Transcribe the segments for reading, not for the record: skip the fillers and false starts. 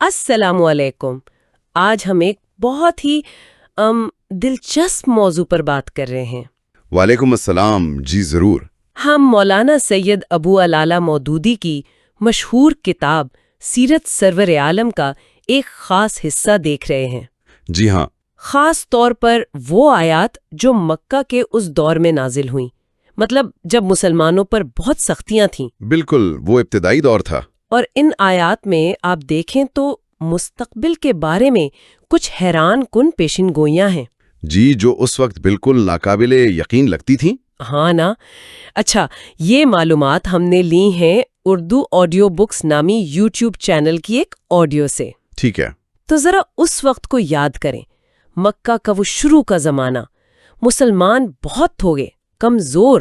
السلام علیکم۔ آج ہم ایک بہت ہی دلچسپ موضوع پر بات کر رہے ہیں۔ وعلیکم السلام، جی ضرور۔ ہم مولانا سید ابو العلا مودودی کی مشہور کتاب سیرت سرور عالم کا ایک خاص حصہ دیکھ رہے ہیں۔ جی ہاں۔ خاص طور پر وہ آیات جو مکہ کے اس دور میں نازل ہوئیں، مطلب جب مسلمانوں پر بہت سختیاں تھیں۔ بالکل، وہ ابتدائی دور تھا۔ اور ان آیات میں آپ دیکھیں تو مستقبل کے بارے میں کچھ حیران کن پیشن گوئیاں ہیں۔ جی، جو اس وقت بالکل ناقابل یقین لگتی تھیں۔ ہاں نا۔ اچھا، یہ معلومات ہم نے لی ہیں اردو آڈیو بکس نامی یوٹیوب چینل کی ایک آڈیو سے۔ ٹھیک ہے۔ تو ذرا اس وقت کو یاد کریں، مکہ کا وہ شروع کا زمانہ، مسلمان بہت تھوڑے، کمزور،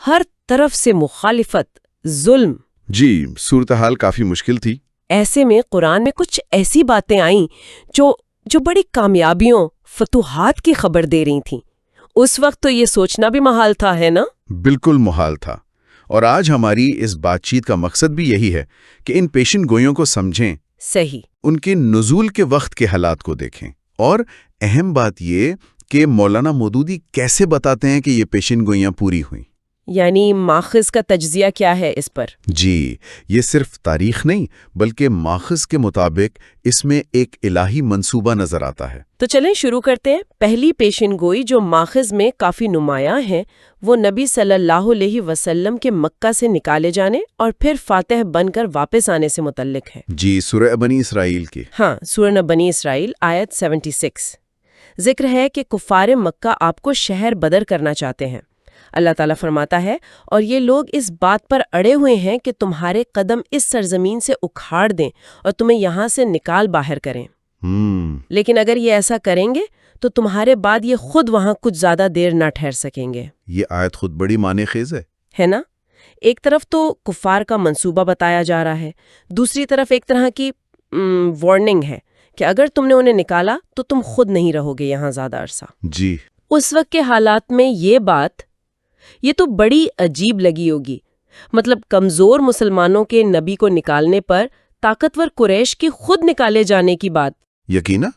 ہر طرف سے مخالفت، ظلم۔ جی، صورتحال کافی مشکل تھی۔ ایسے میں قرآن میں کچھ ایسی باتیں آئیں جو بڑی کامیابیوں، فتوحات کی خبر دے رہی تھیں۔ اس وقت تو یہ سوچنا بھی محال تھا، ہے نا؟ بالکل محال تھا۔ اور آج ہماری اس بات چیت کا مقصد بھی یہی ہے کہ ان پیشن گوئیوں کو سمجھیں، صحیح، ان کے نزول کے وقت کے حالات کو دیکھیں، اور اہم بات یہ کہ مولانا مودودی کیسے بتاتے ہیں کہ یہ پیشن گوئیاں پوری ہوئیں۔ یعنی ماخذ کا تجزیہ کیا ہے اس پر؟ جی، یہ صرف تاریخ نہیں بلکہ ماخذ کے مطابق اس میں ایک الہی منصوبہ نظر آتا ہے۔ تو چلیں شروع کرتے ہیں۔ پہلی پیشن گوئی جو ماخذ میں کافی نمایاں ہے وہ نبی صلی اللہ علیہ وسلم کے مکہ سے نکالے جانے اور پھر فاتح بن کر واپس آنے سے متعلق ہے۔ جی، سورہ بنی اسرائیل کی۔ ہاں، سورہ بنی اسرائیل آیت 76۔ ذکر ہے کہ کفار مکہ آپ کو شہر بدر کرنا چاہتے ہیں۔ اللہ تعالیٰ فرماتا ہے، اور یہ لوگ اس بات پر اڑے ہوئے ہیں کہ تمہارے قدم اس سرزمین سے اکھاڑ دیں اور تمہیں یہاں سے نکال باہر کریں۔ لیکن اگر یہ ایسا کریں گے تو تمہارے بعد یہ خود وہاں کچھ زیادہ دیر نہ ٹھہر سکیں گے۔ یہ آیت خود بڑی معنی خیز ہے نا؟ ایک طرف تو کفار کا منصوبہ بتایا جا رہا ہے، دوسری طرف ایک طرح کی وارننگ ہے کہ اگر تم نے انہیں نکالا تو تم خود نہیں رہو گے یہاں زیادہ عرصہ۔ جی، اس وقت کے حالات میں یہ تو بڑی عجیب لگی ہوگی، مطلب کمزور مسلمانوں کے نبی کو نکالنے پر طاقتور قریش کی خود نکالے جانے کی بات۔ یقینا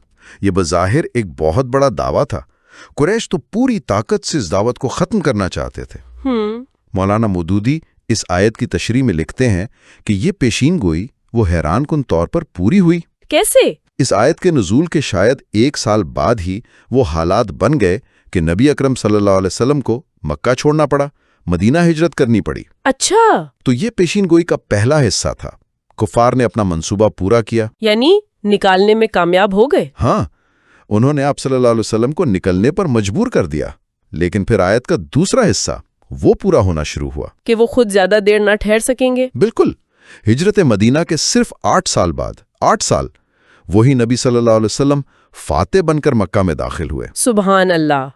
یہ بظاہر ایک بہت بڑا دعویٰ تھا۔ قریش تو پوری طاقت سے اس دعوت کو ختم کرنا چاہتے تھے۔ مولانا مودودی اس آیت کی تشریح میں لکھتے ہیں کہ یہ پیشین گوئی وہ حیران کن طور پر پوری ہوئی۔ کیسے؟ اس آیت کے نزول کے شاید 1 سال بعد ہی وہ حالات بن گئے کہ نبی اکرم صلی اللہ علیہ وسلم کو مکہ چھوڑنا پڑا، مدینہ ہجرت کرنی پڑی۔ اچھا، تو یہ پیشین گوئی کا پہلا حصہ تھا۔ کفار نے اپنا منصوبہ پورا کیا، یعنی نکالنے میں کامیاب ہو گئے۔ ہاں، انہوں نے آپ صلی اللہ علیہ وسلم کو نکلنے پر مجبور کر دیا۔ لیکن پھر آیت کا دوسرا حصہ وہ پورا ہونا شروع ہوا کہ وہ خود زیادہ دیر نہ ٹھہر سکیں گے۔ بالکل، ہجرت مدینہ کے صرف 8 سال بعد، 8 سال، وہی نبی صلی اللہ علیہ وسلم فاتح بن کر مکہ میں داخل ہوئے۔ سبحان اللہ۔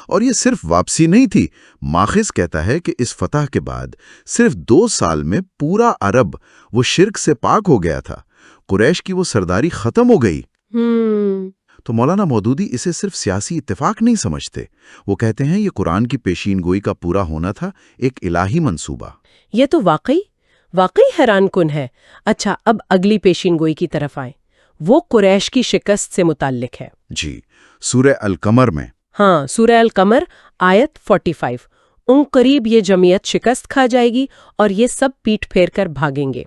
اور یہ صرف واپسی نہیں تھی، ماخذ کہتا ہے کہ اس فتح کے بعد صرف 2 سال میں پورا عرب وہ شرک سے پاک ہو گیا تھا، قریش کی وہ سرداری ختم ہو گئی۔ تو مولانا مودودی اسے صرف سیاسی اتفاق نہیں سمجھتے، وہ کہتے ہیں یہ قرآن کی پیشین گوئی کا پورا ہونا تھا، ایک الہی منصوبہ۔ یہ تو واقعی حیران کن ہے۔ اچھا، اب اگلی پیشین گوئی کی طرف آئیں، وہ قریش کی شکست سے متعلق ہے۔ جی، سورہ القمر میں۔ ہاں، سورہ القمر آیت 45۔ ان قریب یہ جمعیت شکست کھا جائے گی اور یہ سب پیٹ پھیر کر بھاگیں گے۔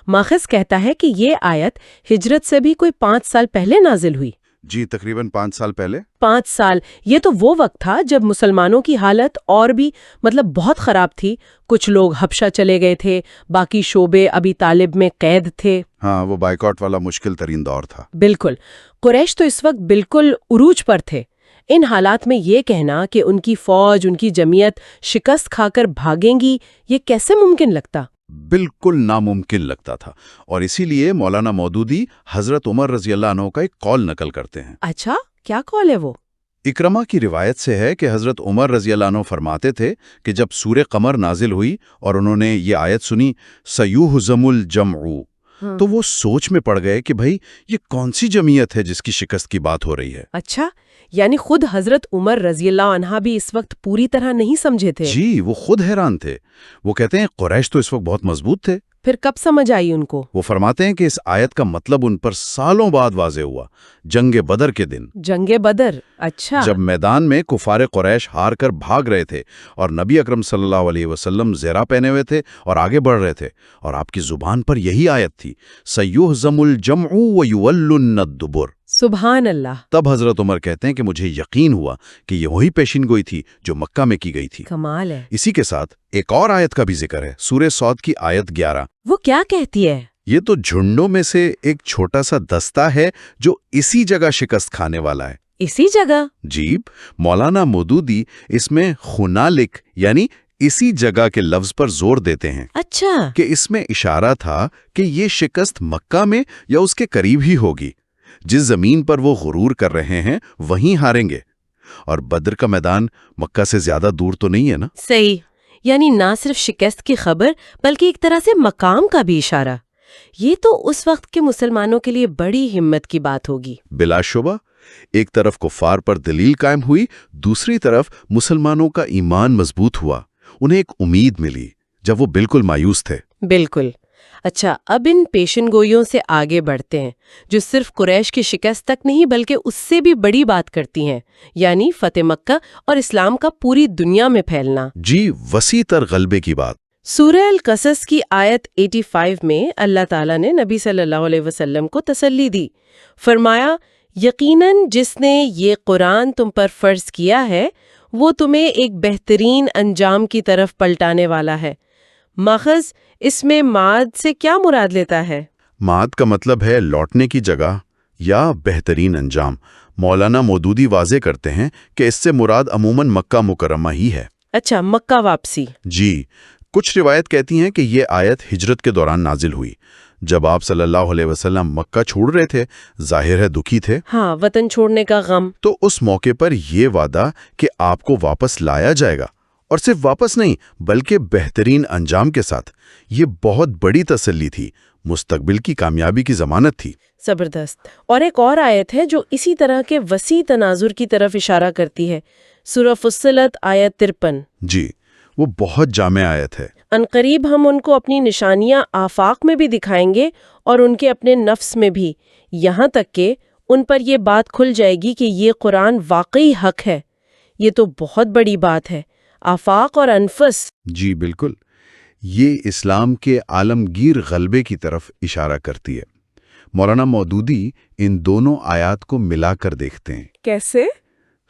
ماخذ کہتا ہے کہ یہ آیت ہجرت سے بھی کوئی 5 سال پہلے نازل ہوئی۔ جی، تقریباً 5 سال پہلے۔ 5 سال، یہ تو وہ وقت تھا جب مسلمانوں کی حالت اور بھی بہت خراب تھی۔ کچھ لوگ حبشہ چلے گئے تھے، باقی شعبے ابی طالب میں قید تھے۔ ہاں، وہ بائیکاٹ والا مشکل ترین دور تھا۔ بالکل، قریش تو اس وقت بالکل عروج پر تھے۔ ان حالات میں یہ کہنا کہ ان کی فوج، ان کی جمعیت شکست کھا کر بھاگیں گی، یہ کیسے ممکن لگتا؟ بالکل ناممکن لگتا تھا، اور اسی لیے مولانا مودودی حضرت عمر رضی اللہ عنہ کا ایک قول نقل کرتے ہیں۔ اچھا، کیا قول ہے وہ؟ اکرمہ کی روایت سے ہے کہ حضرت عمر رضی اللہ عنہ فرماتے تھے کہ جب سورہ قمر نازل ہوئی اور انہوں نے یہ آیت سنی، سَيُهْزَمُ الْجَمْعُ، تو وہ سوچ میں پڑ گئے کہ بھائی یہ کون سی جمعیت ہے جس کی شکست کی بات ہو رہی ہے۔ اچھا، یعنی خود حضرت عمر رضی اللہ عنہ بھی اس وقت پوری طرح نہیں سمجھے تھے۔ جی، وہ خود حیران تھے۔ وہ کہتے ہیں قریش تو اس وقت بہت مضبوط تھے، پھر کب سمجھ آئی ان کو؟ وہ فرماتے ہیں کہ اس آیت کا مطلب ان پر سالوں بعد واضح ہوا، جنگ بدر کے دن۔ جنگ بدر، اچھا۔ جب میدان میں کفار قریش ہار کر بھاگ رہے تھے اور نبی اکرم صلی اللہ علیہ وسلم زیرہ پہنے ہوئے تھے اور آگے بڑھ رہے تھے، اور آپ کی زبان پر یہی آیت تھی، سَيُهْزَمُ الْجَمْعُ وَيُوَلُّنَّ الدُّبُرَ۔ سبحان اللہ۔ تب حضرت عمر کہتے ہیں کہ مجھے یقین ہوا کہ یہ وہی پیشین گوئی تھی جو مکہ میں کی گئی تھی۔ کمال ہے۔ اسی کے ساتھ ایک اور آیت کا بھی ذکر ہے، سورہ صاد کی آیت 11۔ وہ کیا کہتی ہے؟ یہ تو جھنڈوں میں سے ایک چھوٹا سا دستہ ہے جو اسی جگہ شکست کھانے والا ہے۔ اسی جگہ؟ جی، مولانا مودودی اس میں خنالک یعنی اسی جگہ کے لفظ پر زور دیتے ہیں۔ اچھا۔ کہ اس میں اشارہ تھا کہ یہ شکست مکہ میں یا اس کے قریب ہی ہوگی۔ جس زمین پر وہ غرور کر رہے ہیں وہیں ہاریں گے، اور بدر کا میدان مکہ سے زیادہ دور تو نہیں ہے نا؟ صحیح، یعنی نہ صرف شکست کی خبر بلکہ ایک طرح سے مقام کا بھی اشارہ۔ یہ تو اس وقت کے مسلمانوں کے لیے بڑی ہمت کی بات ہوگی۔ بلا شبہ، ایک طرف کفار پر دلیل قائم ہوئی، دوسری طرف مسلمانوں کا ایمان مضبوط ہوا، انہیں ایک امید ملی جب وہ بالکل مایوس تھے۔ بالکل۔ اچھا، اب ان پیشن گوئیوں سے آگے بڑھتے ہیں جو صرف قریش کی شکست تک نہیں بلکہ اس سے بھی بڑی بات کرتی ہیں، یعنی فتح مکہ اور اسلام کا پوری دنیا میں پھیلنا۔ جی، وسیع تر غلبے کی بات۔ سورہ القصص کی آیت 85 میں اللہ تعالیٰ نے نبی صلی اللہ علیہ وسلم کو تسلی دی، فرمایا یقیناً جس نے یہ قرآن تم پر فرض کیا ہے وہ تمہیں ایک بہترین انجام کی طرف پلٹانے والا ہے۔ ماخذ اس میں معاد سے کیا مراد لیتا ہے؟ معاد کا مطلب ہے لوٹنے کی جگہ یا بہترین انجام۔ مولانا مودودی واضح کرتے ہیں کہ اس سے مراد عموماً مکہ مکرمہ ہی ہے۔ اچھا، مکہ واپسی۔ جی، کچھ روایت کہتی ہیں کہ یہ آیت ہجرت کے دوران نازل ہوئی، جب آپ صلی اللہ علیہ وسلم مکہ چھوڑ رہے تھے، ظاہر ہے دکھی تھے۔ ہاں، وطن چھوڑنے کا غم۔ تو اس موقع پر یہ وعدہ کہ آپ کو واپس لایا جائے گا، اور صرف واپس نہیں بلکہ بہترین انجام کے ساتھ، یہ بہت بڑی تسلی تھی، مستقبل کی کامیابی کی ضمانت تھی۔ زبردست۔ اور ایک اور آیت ہے جو اسی طرح کے وسیع تناظر کی طرف اشارہ کرتی ہے، سورہ فصلت آیت 53۔ جی، وہ بہت جامع آیت ہے۔ عنقریب ہم ان کو اپنی نشانیاں آفاق میں بھی دکھائیں گے اور ان کے اپنے نفس میں بھی، یہاں تک کہ ان پر یہ بات کھل جائے گی کہ یہ قرآن واقعی حق ہے۔ یہ تو بہت بڑی بات ہے، آفاق اور انفس۔ جی بالکل، یہ اسلام کے عالمگیر غلبے کی طرف اشارہ کرتی ہے۔ مولانا مودودی ان دونوں آیات کو ملا کر دیکھتے ہیں۔ کیسے؟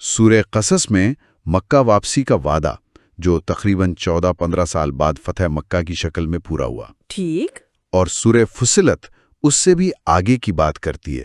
سورہ قصص میں مکہ واپسی کا وعدہ جو تقریباً 14-15 سال بعد فتح مکہ کی شکل میں پورا ہوا، ٹھیک، اور سورہ فصلت اس سے بھی آگے کی بات کرتی ہے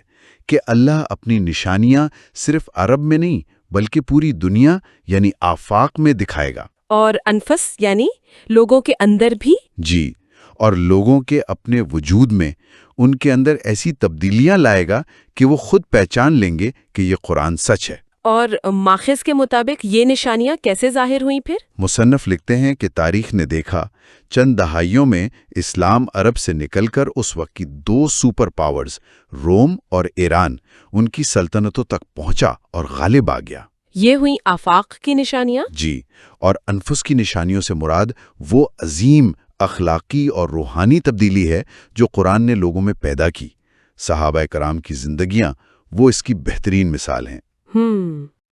کہ اللہ اپنی نشانیاں صرف عرب میں نہیں بلکہ پوری دنیا یعنی آفاق میں دکھائے گا۔ اور انفس یعنی لوگوں کے اندر بھی؟ جی، اور لوگوں کے اپنے وجود میں ان کے اندر ایسی تبدیلیاں لائے گا کہ وہ خود پہچان لیں گے کہ یہ قرآن سچ ہے۔ اور ماخذ کے مطابق یہ نشانیاں کیسے ظاہر ہوئیں پھر؟ مصنف لکھتے ہیں کہ تاریخ نے دیکھا چند دہائیوں میں اسلام عرب سے نکل کر اس وقت کی 2 سپر پاورز روم اور ایران ان کی سلطنتوں تک پہنچا اور غالب آ گیا۔ یہ ہوئی آفاق کی نشانیاں؟ جی، اور انفس کی نشانیوں سے مراد وہ عظیم اخلاقی اور روحانی تبدیلی ہے جو قرآن نے لوگوں میں پیدا کی۔ صحابہ کرام کی زندگیاں وہ اس کی بہترین مثال ہیں۔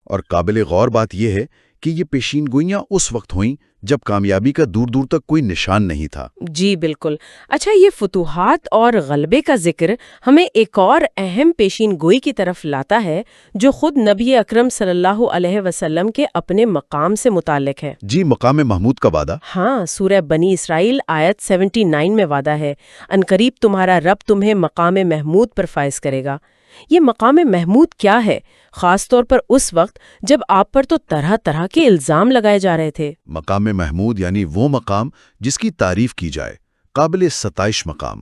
اور قابل غور بات یہ ہے کہ یہ پیشین گوئیاں اس وقت ہوئیں جب کامیابی کا دور دور تک کوئی نشان نہیں تھا۔ جی بالکل۔ اچھا، یہ فتوحات اور غلبے کا ذکر ہمیں ایک اور اہم پیشین گوئی کی طرف لاتا ہے جو خود نبی اکرم صلی اللہ علیہ وسلم کے اپنے مقام سے متعلق ہے۔ جی، مقام محمود کا وعدہ۔ ہاں، سورہ بنی اسرائیل آیت 79 میں وعدہ ہے، عنقریب تمہارا رب تمہیں مقام محمود پر فائز کرے گا۔ یہ مقام محمود کیا ہے؟ خاص طور پر اس وقت جب آپ پر تو طرح طرح کے الزام لگائے جا رہے تھے۔ مقام محمود یعنی وہ مقام جس کی تعریف کی جائے، قابل ستائش مقام۔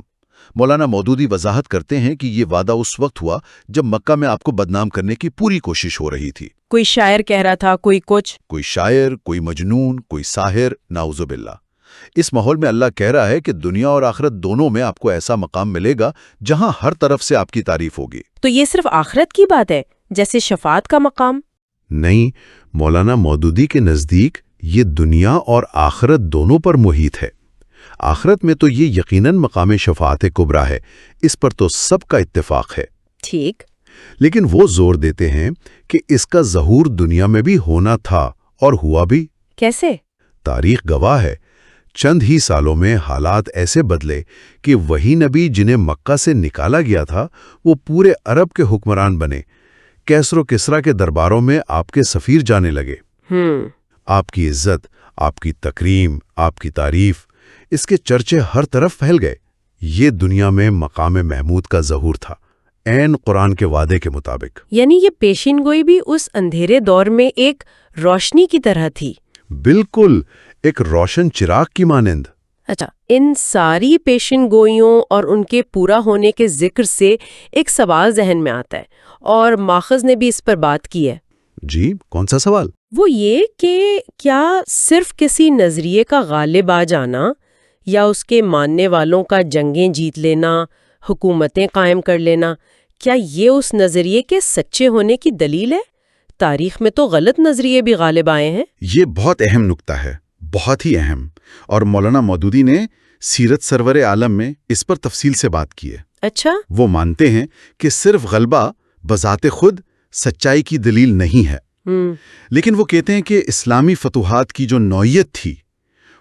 مولانا مودودی وضاحت کرتے ہیں کہ یہ وعدہ اس وقت ہوا جب مکہ میں آپ کو بدنام کرنے کی پوری کوشش ہو رہی تھی۔ کوئی شاعر کہہ رہا تھا، کوئی کچھ، کوئی شاعر، کوئی مجنون، کوئی ساحر، نعوذ باللہ۔ اس ماحول میں اللہ کہہ رہا ہے کہ دنیا اور آخرت دونوں میں آپ کو ایسا مقام ملے گا جہاں ہر طرف سے آپ کی تعریف ہوگی۔ تو یہ صرف آخرت کی بات ہے، جیسے شفاعت کا مقام؟ نہیں، مولانا مودودی کے نزدیک یہ دنیا اور آخرت دونوں پر محیط ہے۔ آخرت میں تو یہ یقیناً مقام شفاعت کبریٰ ہے، اس پر تو سب کا اتفاق ہے۔ ٹھیک۔ لیکن وہ زور دیتے ہیں کہ اس کا ظہور دنیا میں بھی ہونا تھا اور ہوا بھی۔ کیسے؟ تاریخ گواہ ہے، چند ہی سالوں میں حالات ایسے بدلے کہ وہی نبی جنہیں مکہ سے نکالا گیا تھا وہ پورے عرب کے حکمران بنے، کیسر و کسریٰ کے درباروں میں آپ کے سفیر جانے لگے۔ آپ کی عزت، آپ کی تکریم، آپ کی تعریف، اس کے چرچے ہر طرف پھیل گئے۔ یہ دنیا میں مقام محمود کا ظہور تھا، عین قرآن کے وعدے کے مطابق۔ یعنی یہ پیشین گوئی بھی اس اندھیرے دور میں ایک روشنی کی طرح تھی۔ بالکل، ایک روشن چراغ کی مانند۔ اچھا، ان ساری پیشین گوئیوں اور ان کے پورا ہونے کے ذکر سے ایک سوال ذہن میں آتا ہے، اور ماخذ نے بھی اس پر بات کی ہے۔ جی، کون سا سوال؟ وہ یہ کہ کیا صرف کسی نظریے کا غالب آ جانا یا اس کے ماننے والوں کا جنگیں جیت لینا، حکومتیں قائم کر لینا، کیا یہ اس نظریے کے سچے ہونے کی دلیل ہے؟ تاریخ میں تو غلط نظریے بھی غالب آئے ہیں۔ یہ بہت اہم نکتہ ہے، بہت ہی اہم، اور مولانا مودودی نے سیرت سرور عالم میں اس پر تفصیل سے بات کی ہے۔ اچھا۔ وہ مانتے ہیں کہ صرف غلبہ بذات خود سچائی کی دلیل نہیں ہے، لیکن وہ کہتے ہیں کہ اسلامی فتوحات کی جو نوعیت تھی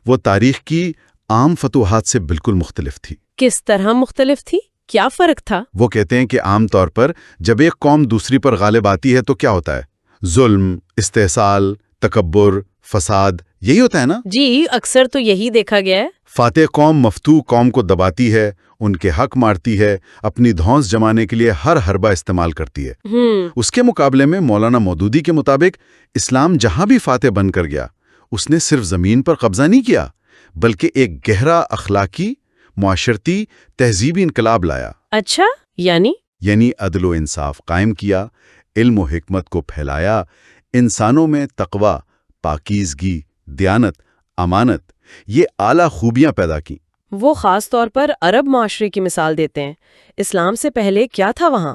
وہ تاریخ کی عام فتوحات سے بالکل مختلف تھی۔ کس طرح مختلف تھی؟ کیا فرق تھا؟ وہ کہتے ہیں کہ عام طور پر جب ایک قوم دوسری پر غالب آتی ہے تو کیا ہوتا ہے؟ ظلم، استحصال، تکبر، فساد، یہی ہوتا ہے نا؟ جی، اکثر تو یہی دیکھا گیا ہے۔ فاتح قوم مفتوح قوم کو دباتی ہے، ان کے حق مارتی ہے، اپنی دھونس جمانے کے لیے ہر حربہ استعمال کرتی ہے۔ اس کے مقابلے میں مولانا مودودی کے مطابق اسلام جہاں بھی فاتح بن کر گیا، اس نے صرف زمین پر قبضہ نہیں کیا، بلکہ ایک گہرا اخلاقی، معاشرتی، تہذیبی انقلاب لایا۔ اچھا، یعنی عدل و انصاف قائم کیا، علم و حکمت کو پھیلایا، انسانوں میں تقوی، پاکیزگی، دیانت، امانت، یہ اعلیٰ خوبیاں پیدا کیں۔ وہ خاص طور پر عرب معاشرے کی مثال دیتے ہیں۔ اسلام سے پہلے کیا تھا وہاں؟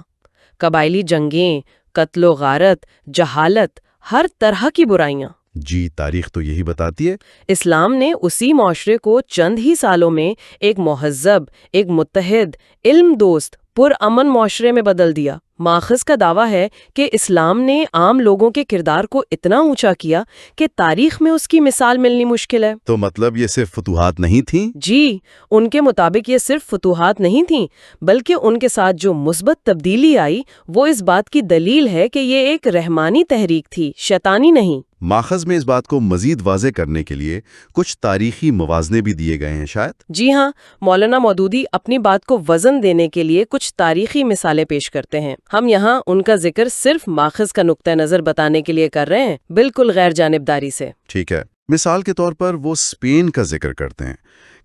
قبائلی جنگیں، قتل و غارت، جہالت، ہر طرح کی برائیاں۔ جی، تاریخ تو یہی بتاتی ہے۔ اسلام نے اسی معاشرے کو چند ہی سالوں میں ایک مہذب، ایک متحد، علم دوست، پرامن معاشرے میں بدل دیا۔ ماخذ کا دعویٰ ہے کہ اسلام نے عام لوگوں کے کردار کو اتنا اونچا کیا کہ تاریخ میں اس کی مثال ملنی مشکل ہے۔ تو مطلب یہ صرف فتوحات نہیں تھیں؟ جی، ان کے مطابق یہ صرف فتوحات نہیں تھیں، بلکہ ان کے ساتھ جو مثبت تبدیلی آئی وہ اس بات کی دلیل ہے کہ یہ ایک رحمانی تحریک تھی، شیطانی نہیں۔ ماخذ میں اس بات کو مزید واضح کرنے کے لیے کچھ تاریخی موازنے بھی دیے گئے ہیں شاید؟ جی ہاں، مولانا مودودی اپنی بات کو وزن دینے کے لیے کچھ تاریخی مثالیں پیش کرتے ہیں۔ ہم یہاں ان کا ذکر صرف ماخذ کا نقطہ نظر بتانے کے لیے کر رہے ہیں، بالکل غیر جانبداری سے۔ ٹھیک ہے، مثال کے طور پر وہ اسپین کا ذکر کرتے ہیں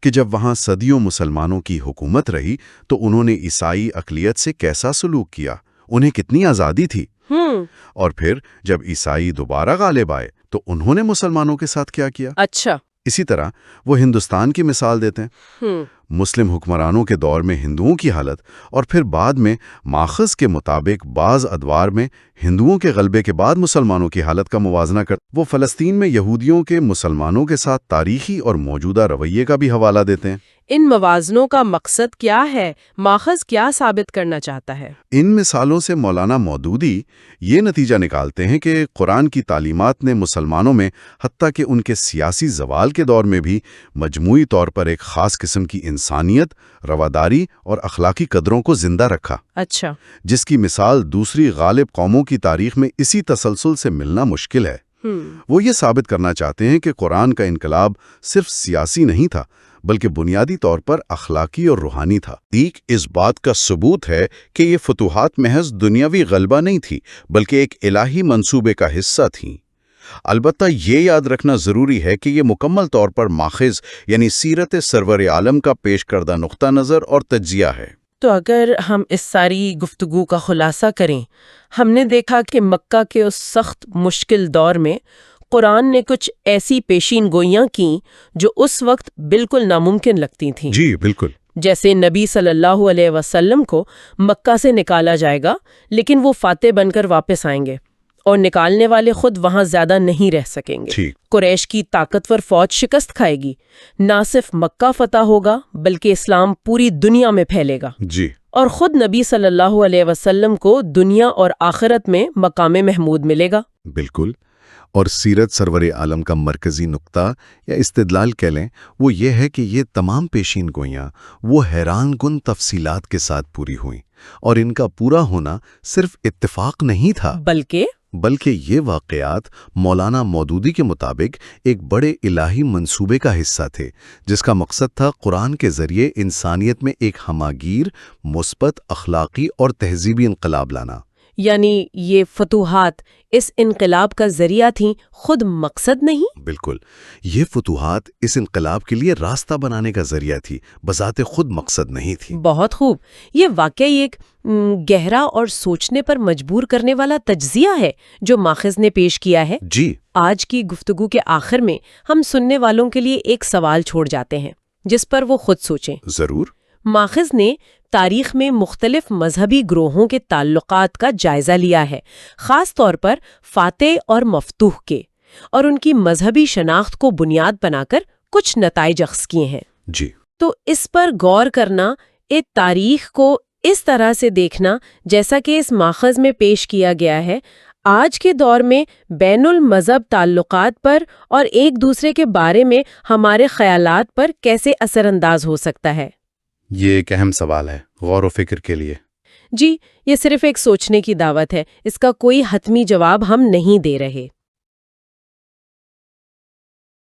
کہ جب وہاں صدیوں مسلمانوں کی حکومت رہی تو انہوں نے عیسائی اقلیت سے کیسا سلوک کیا، انہیں کتنی آزادی تھی۔ اور پھر جب عیسائی دوبارہ غالب آئے تو انہوں نے مسلمانوں کے ساتھ کیا کیا۔ اچھا۔ اسی طرح وہ ہندوستان کی مثال دیتے ہیں۔ مسلم حکمرانوں کے دور میں ہندوؤں کی حالت، اور پھر بعد میں ماخذ کے مطابق بعض ادوار میں ہندوؤں کے غلبے کے بعد مسلمانوں کی حالت کا موازنہ کر وہ فلسطین میں یہودیوں کے مسلمانوں کے ساتھ تاریخی اور موجودہ رویے کا بھی حوالہ دیتے ہیں۔ ان موازنوں کا مقصد کیا ہے؟ ماخذ کیا ثابت کرنا چاہتا ہے؟ ان مثالوں سے مولانا مودودی یہ نتیجہ نکالتے ہیں کہ قرآن کی تعلیمات نے مسلمانوں میں حتیٰ کہ ان کے سیاسی زوال کے دور میں بھی مجموعی طور پر ایک خاص قسم کی انسانیت، رواداری اور اخلاقی قدروں کو زندہ رکھا۔ اچھا۔ جس کی مثال دوسری غالب قوموں کی تاریخ میں اسی تسلسل سے ملنا مشکل ہے۔ وہ یہ ثابت کرنا چاہتے ہیں کہ قرآن کا انقلاب صرف سیاسی نہیں تھا بلکہ بنیادی طور پر اخلاقی اور روحانی تھا۔ اس بات کا ثبوت ہے کہ یہ فتوحات محض دنیاوی غلبہ نہیں تھی بلکہ ایک الہی منصوبے کا حصہ تھیں۔ البتہ یہ یاد رکھنا ضروری ہے کہ یہ مکمل طور پر ماخذ یعنی سیرت سرور عالم کا پیش کردہ نقطہ نظر اور تجزیہ ہے۔ تو اگر ہم اس ساری گفتگو کا خلاصہ کریں، ہم نے دیکھا کہ مکہ کے اس سخت مشکل دور میں قرآن نے کچھ ایسی پیشین گوئیاں کیں جو اس وقت بالکل ناممکن لگتی تھیں۔ جی بالکل۔ جیسے نبی صلی اللہ علیہ وسلم کو مکہ سے نکالا جائے گا لیکن وہ فاتح بن کر واپس آئیں گے، اور نکالنے والے خود وہاں زیادہ نہیں رہ سکیں گے۔ ٹھیک۔ قریش کی طاقتور فوج شکست کھائے گی، نہ صرف مکہ فتح ہوگا بلکہ اسلام پوری دنیا میں پھیلے گا، جی۔ اور خود نبی صلی اللہ علیہ وسلم کو دنیا اور آخرت میں مقام محمود ملے گا۔ بالکل۔ اور سیرت سرور عالم کا مرکزی نقطہ یا استدلال کہہ لیں وہ یہ ہے کہ یہ تمام پیشین گوئیاں وہ حیران کن تفصیلات کے ساتھ پوری ہوئیں، اور ان کا پورا ہونا صرف اتفاق نہیں تھا بلکہ یہ واقعات مولانا مودودی کے مطابق ایک بڑے الہی منصوبے کا حصہ تھے، جس کا مقصد تھا قرآن کے ذریعے انسانیت میں ایک ہماگیر، مثبت اخلاقی اور تہذیبی انقلاب لانا۔ یعنی یہ فتوحات اس انقلاب کا ذریعہ تھیں، خود مقصد نہیں؟ بالکل، یہ فتوحات اس انقلاب کے لیے راستہ بنانے کا ذریعہ تھی، بذات خود مقصد نہیں تھی۔ بہت خوب۔ یہ واقعی ایک گہرا اور سوچنے پر مجبور کرنے والا تجزیہ ہے جو ماخذ نے پیش کیا ہے۔ جی۔ آج کی گفتگو کے آخر میں ہم سننے والوں کے لیے ایک سوال چھوڑ جاتے ہیں جس پر وہ خود سوچیں۔ ضرور۔ ماخذ نے تاریخ میں مختلف مذہبی گروہوں کے تعلقات کا جائزہ لیا ہے، خاص طور پر فاتح اور مفتوح کے، اور ان کی مذہبی شناخت کو بنیاد بنا کر کچھ نتائج اخذ کیے ہیں۔ جی۔ تو اس پر غور کرنا، ایک تاریخ کو اس طرح سے دیکھنا جیسا کہ اس ماخذ میں پیش کیا گیا ہے، آج کے دور میں بین المذہب تعلقات پر اور ایک دوسرے کے بارے میں ہمارے خیالات پر کیسے اثر انداز ہو سکتا ہے؟ یہ ایک اہم سوال ہے، غور و فکر کے لیے۔ جی، یہ صرف ایک سوچنے کی دعوت ہے، اس کا کوئی حتمی جواب ہم نہیں دے رہے۔